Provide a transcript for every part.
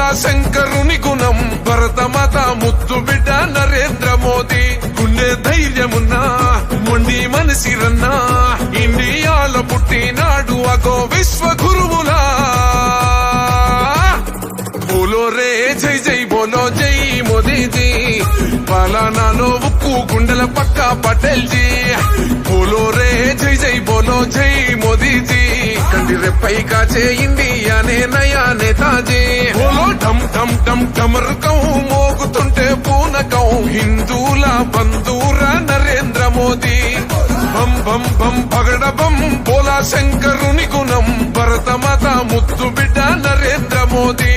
బోలా శంకరుని గుణం భరతమాత ముద్దు బిడ్డ నరేంద్ర మోదీ గుండె ధైర్యమున్నా మొండి మనసిరన్నా ఇండియాలో పుట్టినాడు అగో విశ్వ గురువులా బోలో రే జై జై బోలో జై మోదీజీ పాలనాలో ఉక్కు గుండెల పక్క పటేల్ జీ బోలో రే జై జై బోలో జై మోదీజీ కంటి రెప్పై కాచే ఇండియానే నయా నేతాజీ బోలో ఢమ్ ఢమ్ ఢమ్ ఢమరుకం మోగుతుంటే పూనకం హిందూల బంధూర నరేంద్ర మోదీ బం బం బం పగడ బం బోలా శంకరుని గుణం భరతమాత ముద్దు బిడ్డ నరేంద్ర మోదీ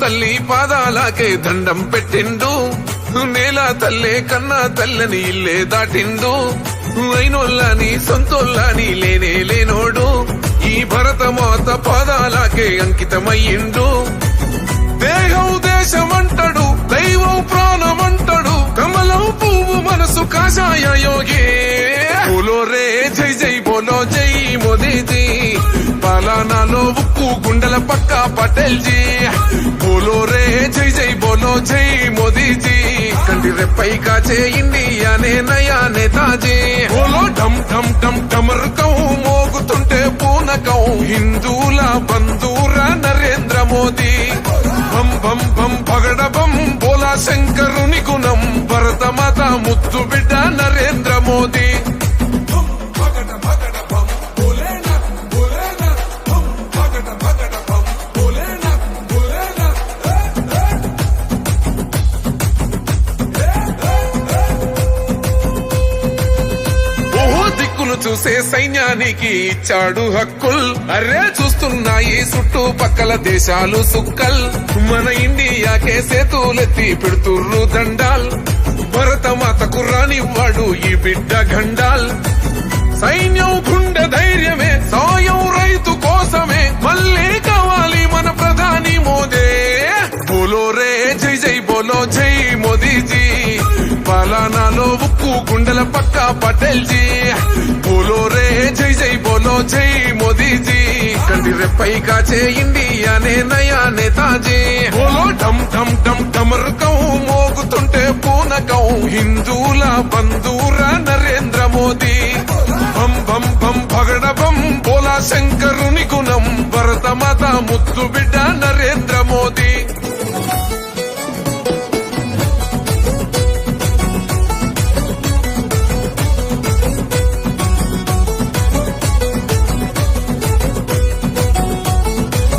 తల్లి పాదాలకే దండం పెట్టిండు నేల తల్లే కన్నా తల్లని ఇల్లే దాటిండు అయినోళ్ళని సొంతోళ్ళని లేనే లేనోడు ఈ భరతమాత పాదాలకే అంకితమయ్యిండు దేహం దేశమంటాడు దైవం ప్రాణమంటాడు కమలం పువ్వు మనసు కాషాయ యోగి బోలో రే జై జై బోలో జై మోదీజీ పాలనాలో ఉక్కు గుండెల పక్క పటేల్ జీ బోలో రే జై జై బోలో జై మోదీజీ కంటి రెప్పై కాచే ఇండియానే నయా నేతాజీ బోలో ఢమ్ ఢమ్ ఢమ్ ఢమరుకం మోగుతుంటే పూనకం హిందూల బంధూర నరేంద్ర మోదీ బం బం బం పగడ బం బోలా శంకరుని గుణం భరతమాత ముద్దు బిడ్డ నరేంద్ర మోదీ చూసే సైన్యానికి ఇచ్చాడు హక్కుల్ అరే చూస్తున్నాయి చుట్టుపక్కల దేశాలు సుక్కల్ మన ఇండియాకే సేతులెత్తి పెడుతుర్రు దండాల్ భరతమాతకు రానివ్వాడు ఈ బిడ్డ గండాల్ సైన్యం గుండె ధైర్యమే సాయం రైతు కోసమే మళ్ళీ కావాలి మన ప్రధాని మోదీ బోలో రే జై జై బోలో జై మోదీజీ పాలనాలో ఉక్కు గుండెల పక్క పటేల్ జీ బోలో రే జై జై బోలో జై మోదీజీ కంటి రెప్పై కాచే ఇండియానే నయా నేతాజీ బోలో ఢమ్ ఢమ్ ఢమ్ ఢమరుకం మోగుతుంటే పూనకం హిందూల బంధూర నరేంద్ర మోదీ బం బం బం పగడ బం బోలా శంకరుని గుణం భరతమాత ముద్దు బిడ్డ నరేంద్ర